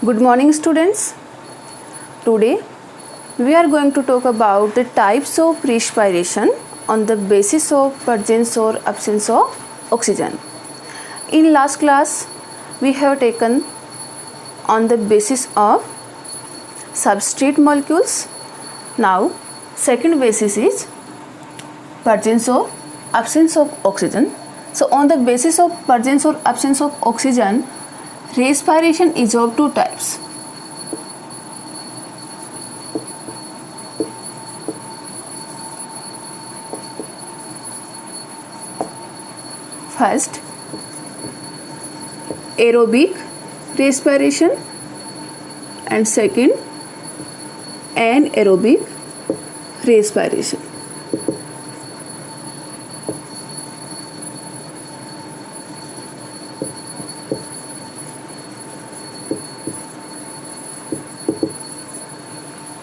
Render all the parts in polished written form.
Good morning, students. Today we are going to talk about the types of respiration on the basis of presence or absence of oxygen. In last class we have taken on the basis of substrate molecules. Now second basis is presence or absence of oxygen. So on the basis of presence or absence of oxygen, respiration is of two types. First, aerobic respiration, and second, anaerobic respiration.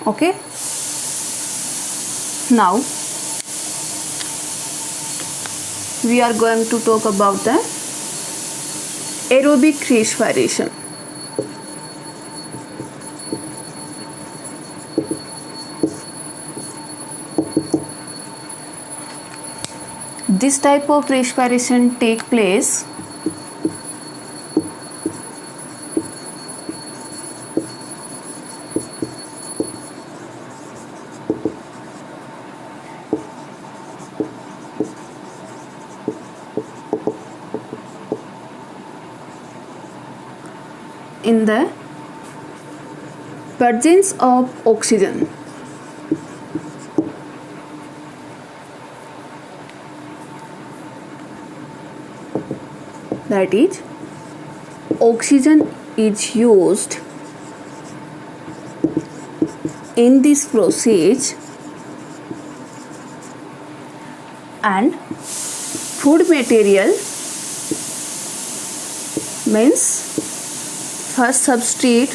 Okay. Now we are going to talk about the aerobic respiration. This type of respiration take place in the presence of oxygen. That is, oxygen is used in this process and food material means first substrate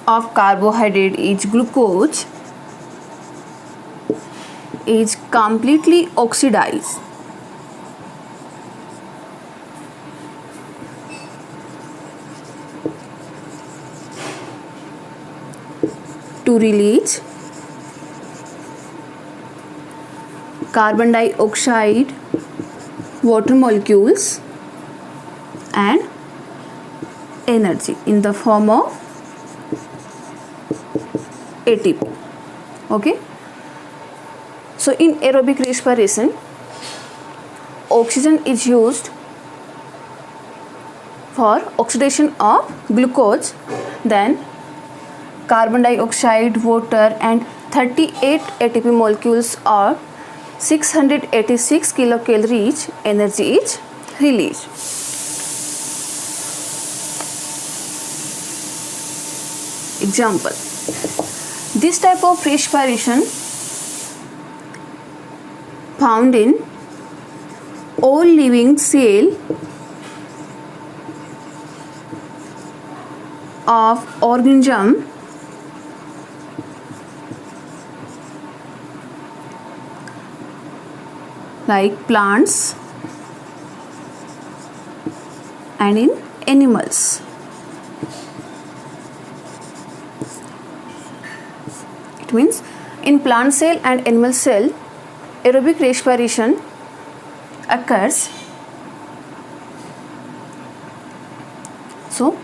of carbohydrate is glucose is completely oxidized. To release carbon dioxide, water molecules and energy in the form of ATP. Okay. So in aerobic respiration, oxygen is used for oxidation of glucose, then carbon dioxide, water and 38 ATP molecules or 686 kilocalorie each energy is released. Example, this type of respiration found in all living cell of organism like plants and in animals. It means in plant cell and animal cell, aerobic respiration occurs. So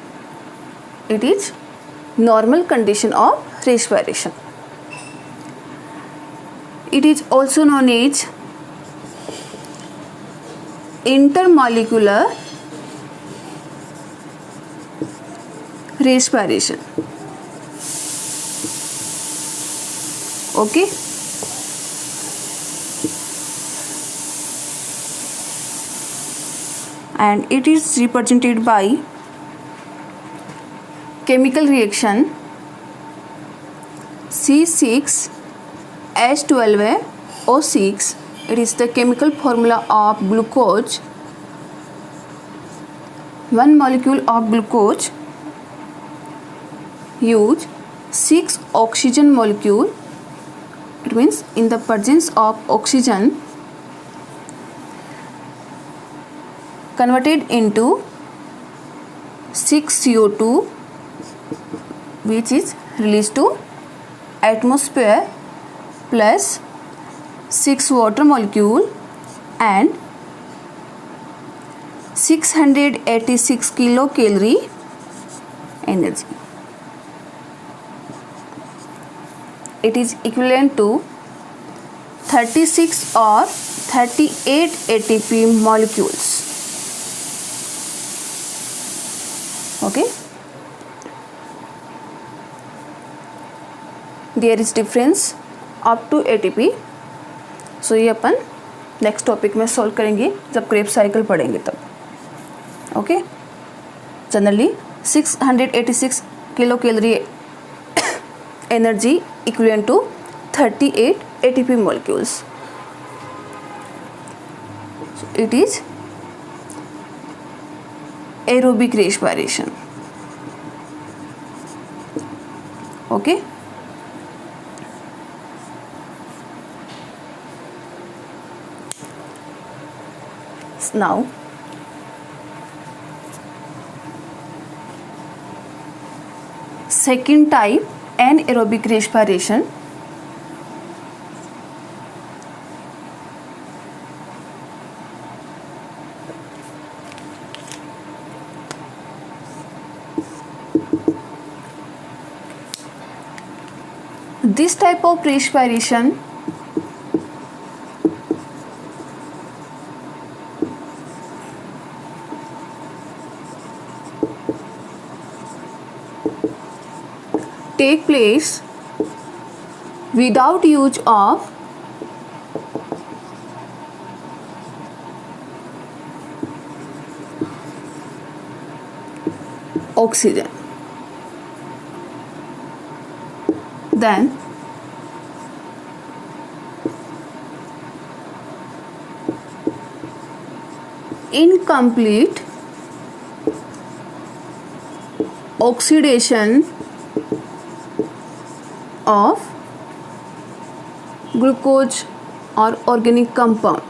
it is normal condition of respiration. It is also known as intermolecular respiration. Okay. And it is represented by chemical reaction C6H12O6. It is the chemical formula of glucose. One molecule of glucose use 6 oxygen molecule. It means in the presence of oxygen converted into 6 CO2 which is released to atmosphere plus 6 water molecule and 686 kilocalorie energy. It is equivalent to 36 or 38 ATP molecules. Okay. There is difference up to ATP. सो ये अपन next topic में solve करेंगे जब Krebs cycle पढ़ेंगे तब. Okay. Generally 686 kilo calorie energy equivalent to 38 ATP molecules. It is aerobic respiration. Okay. Now second type, anaerobic respiration. This type of respiration take place without use of oxygen. Then incomplete oxidation of glucose or organic compound,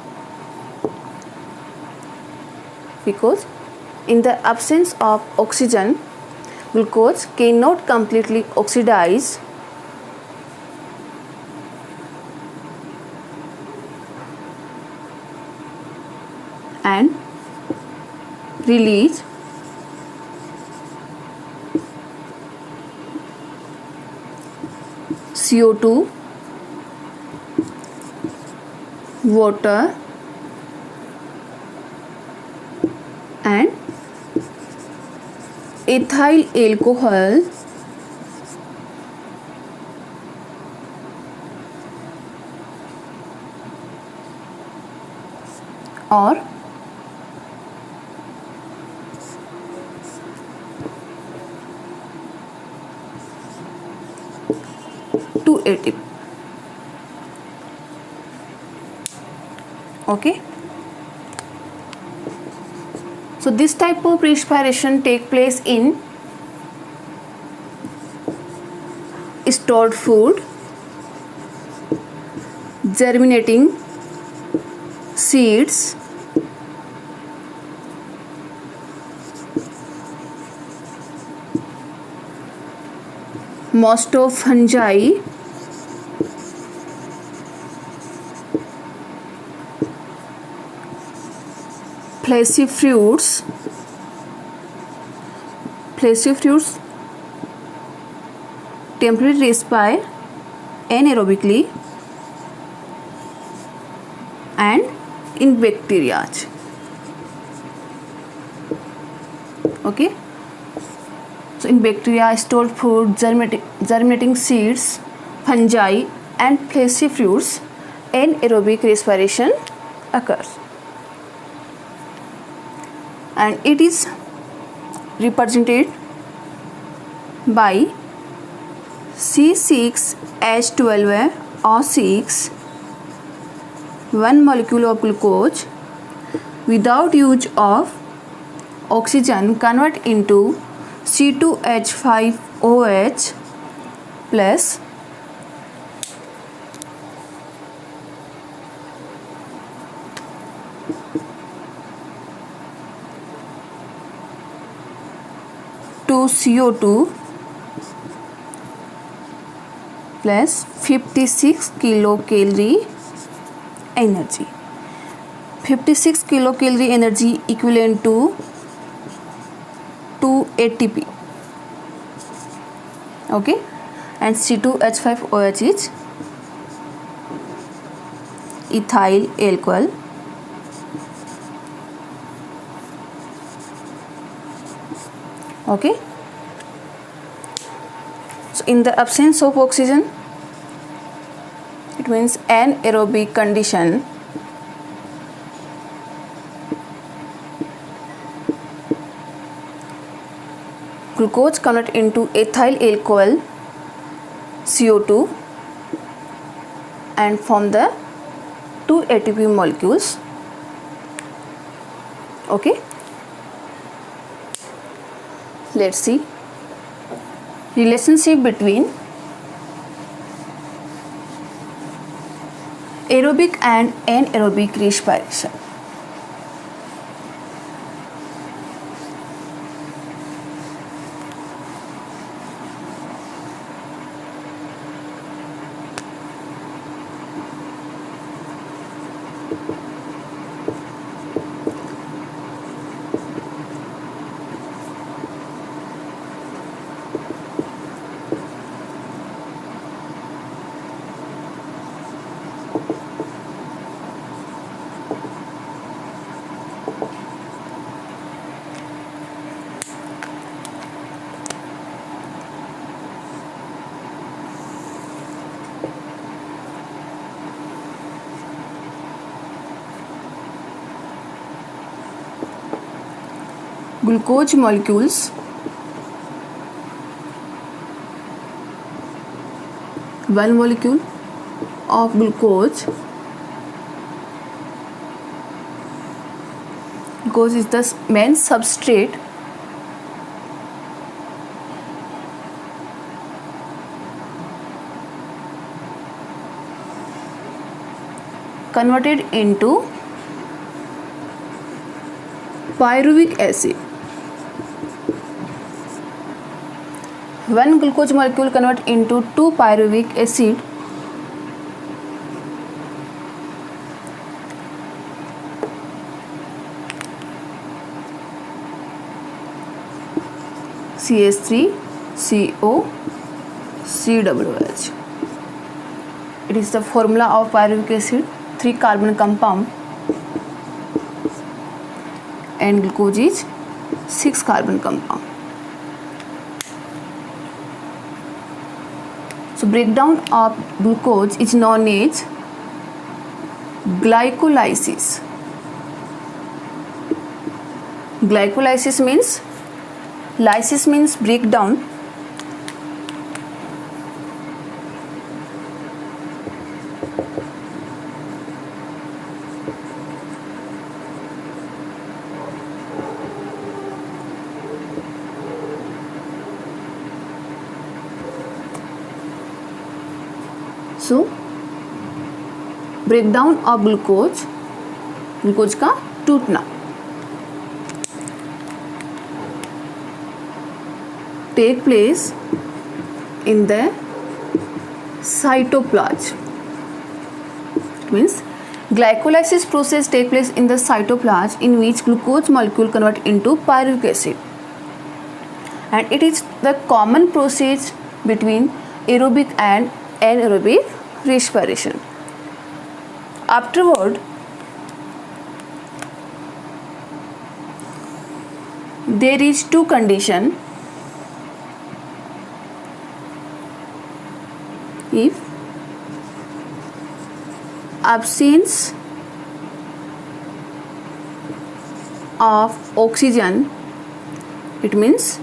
because in the absence of oxygen glucose cannot completely oxidize and release CO2, water and ethyl alcohol or to ATP. Okay. So this type of respiration take place in stored food, germinating seeds, most of fungi, fleshy fruits. Fleshy fruits temporarily respire anaerobically and in bacteria. Okay. So in bacteria, stored food, germinating seeds, fungi and fleshy fruits, anaerobic respiration occurs. And it is represented by C6H12 or 6, one molecule of glucose without use of oxygen convert into C2H5OH plus to CO2 plus 56 kilocalorie energy. 56 kilocalorie energy equivalent to 2 ATP. Okay, and C2H5OH is ethyl alcohol. Okay, so in the absence of oxygen, it means anaerobic condition, glucose convert into ethyl alcohol CO2 and form the 2 ATP molecules. Okay, let's see relationship between aerobic and anaerobic respiration. Glucose molecules one molecule of glucose is the main substrate converted into pyruvic acid. One glucose molecule convert into 2 pyruvic acid CH3CO COOH. It is the formula of pyruvic acid, 3 carbon compound, and glucose is 6 carbon compound. So breakdown of glucose is known as glycolysis. Glycolysis means lysis means breakdown. So breakdown of glucose का टूटना, take place in the cytoplasm. It means glycolysis process take place in the cytoplasm in which glucose molecule convert into pyruvic acid, and it is the common process between aerobic and anaerobic respiration. Afterward, there is two condition. If absence of oxygen, it means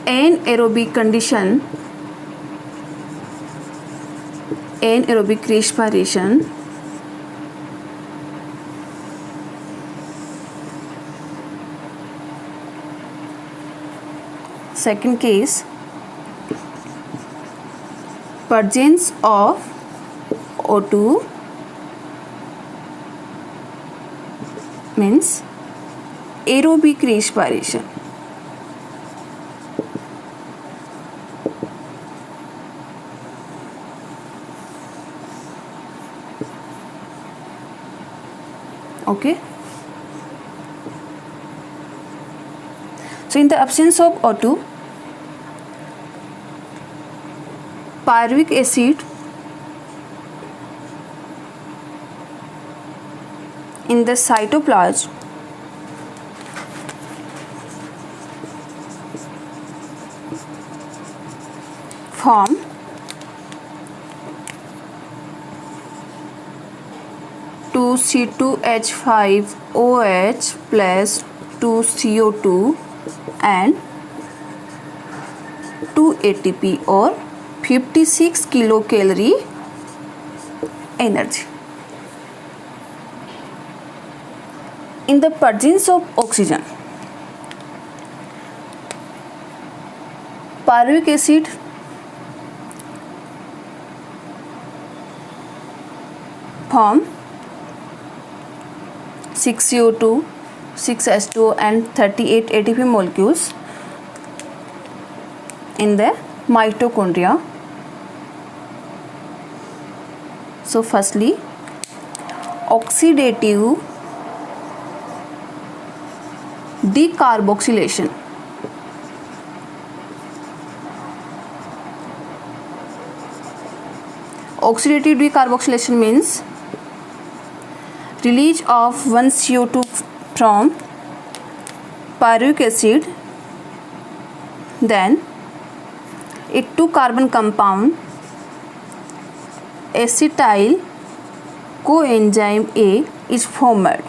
anaerobic condition, anaerobic respiration. Second case, presence of O2 means aerobic respiration. Okay. So in the absence of O2, pyruvic acid in the cytoplasm form two C2H5OH plus 2 CO2 and 2 ATP or 56 kilocalorie energy. In the presence of oxygen, pyruvic acid form 6 CO2, 6 H2O and 38 ATP molecules in the mitochondria. So firstly, oxidative decarboxylation. Oxidative decarboxylation means release of 1 CO2 from pyruvic acid, then a 2 carbon compound acetyl coenzyme A is formed,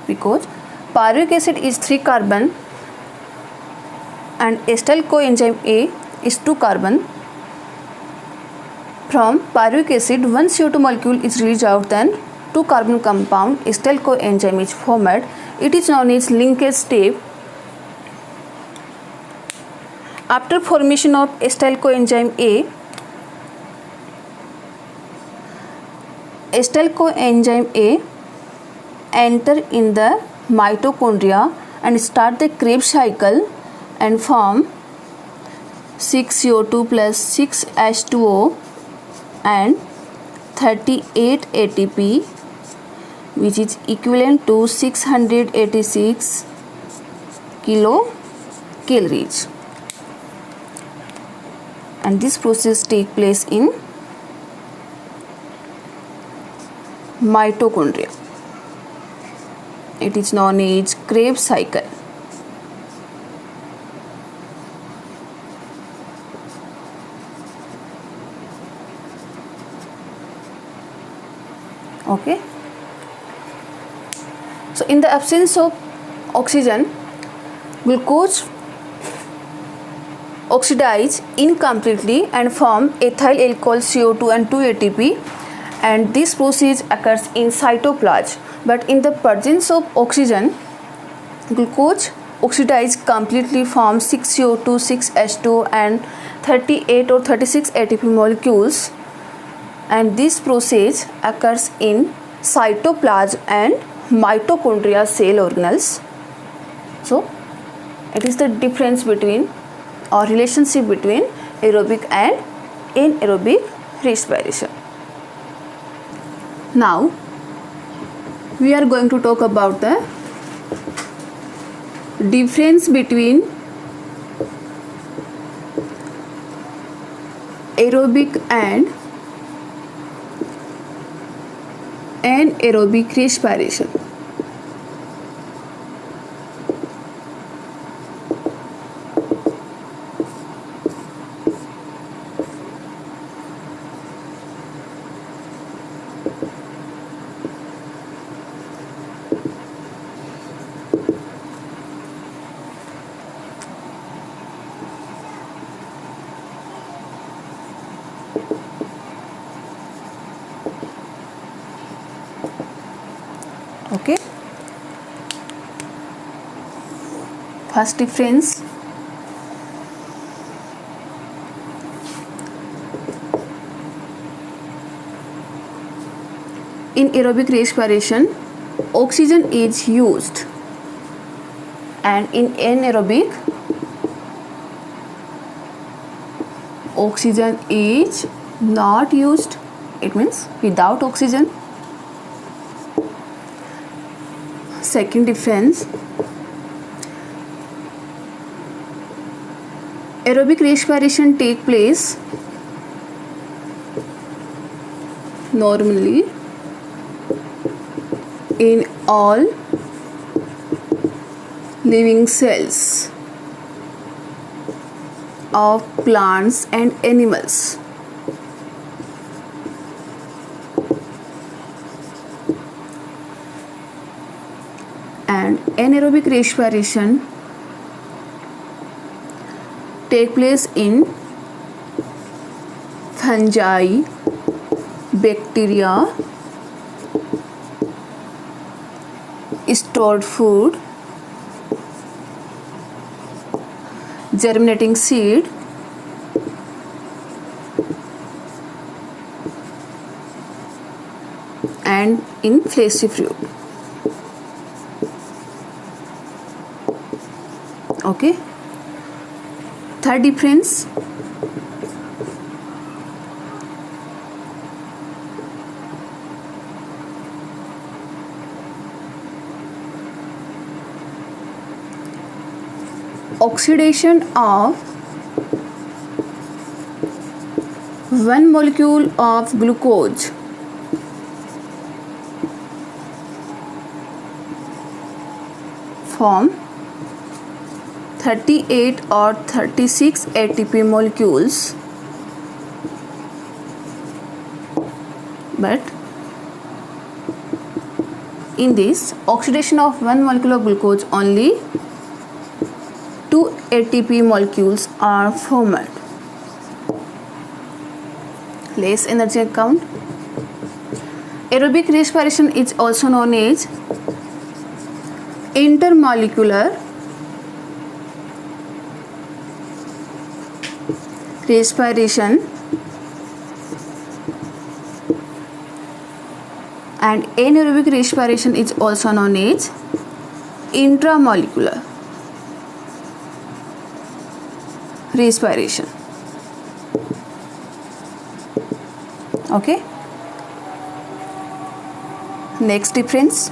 because pyruvic acid is 3 carbon and acetyl coenzyme A is 2 carbon. From pyruvic acid, 1 CO2 molecule is released out, then 2 carbon compound acetyl coenzyme is formed. It is known as linkage step. After formation of acetyl coenzyme A, acetyl coenzyme A enter in the mitochondria and start the Krebs cycle and form 6 CO2 plus 6 H2O and 38 ATP, which is equivalent to 686 kilocalories, and this process take place in mitochondria. It is known as Krebs cycle. Okay. So in the absence of oxygen, glucose oxidize incompletely and form ethyl alcohol CO2 and 2 ATP, and this process occurs in cytoplasm. But in the presence of oxygen, glucose oxidize completely, form 6 CO2, 6 H2O and 38 or 36 ATP molecules, and this process occurs in cytoplasm and mitochondria cell organelles. So it is the difference between or relationship between aerobic and anaerobic respiration. Now we are going to talk about the difference between aerobic and anaerobic respiration. Okay. First difference, in aerobic respiration oxygen is used, and in anaerobic oxygen is not used. It means without oxygen second difference. Aerobic respiration take place normally in all living cells of plants and animals. And anaerobic respiration take place in fungi, bacteria, stored food, germinating seed, and in fleshy fruit. Okay. Third difference, oxidation of one molecule of glucose form 38 or 36 ATP molecules, but in this oxidation of one molecule of glucose only 2 ATP molecules are formed. Less energy account. Aerobic respiration is also known as intermolecular respiration, and anaerobic respiration is also known as intramolecular respiration. Okay. Next difference,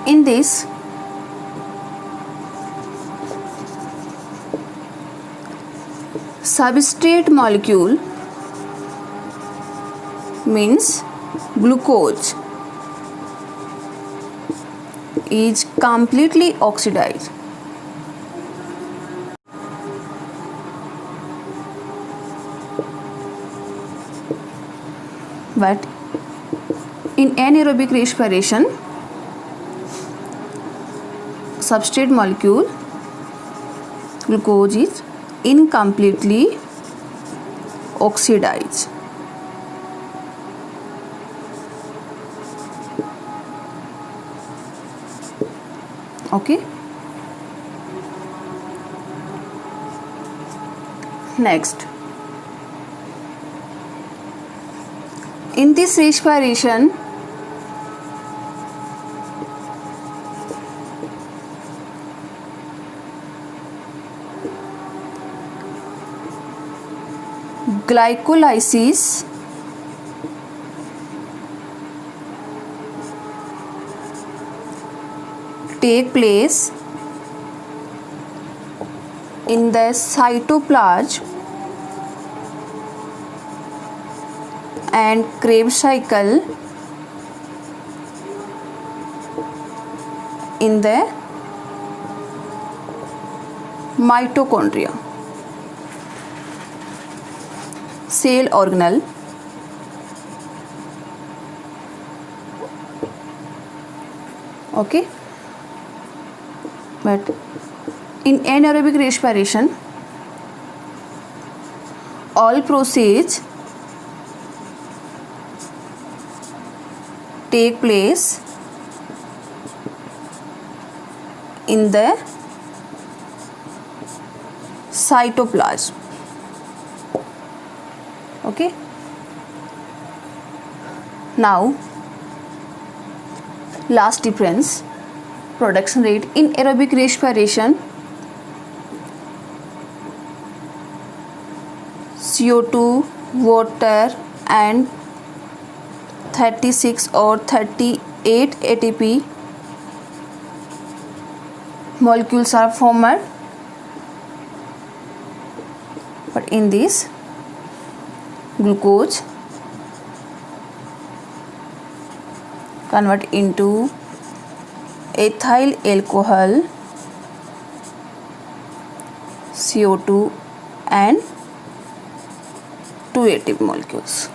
in this substrate molecule means glucose is completely oxidized. But in anaerobic respiration, substrate molecule glucose is incompletely oxidized. Okay. Next, in this respiration, glycolysis take place in the cytoplasm and Krebs cycle in the mitochondria, cell organelle. Okay. But in anaerobic respiration, all process take place in the cytoplasm. Okay. Now, last difference, production rate in aerobic respiration. CO2, water and 36 or 38 ATP molecules are formed, but in this glucose convert into ethyl alcohol, CO2 and 2 ATP molecules.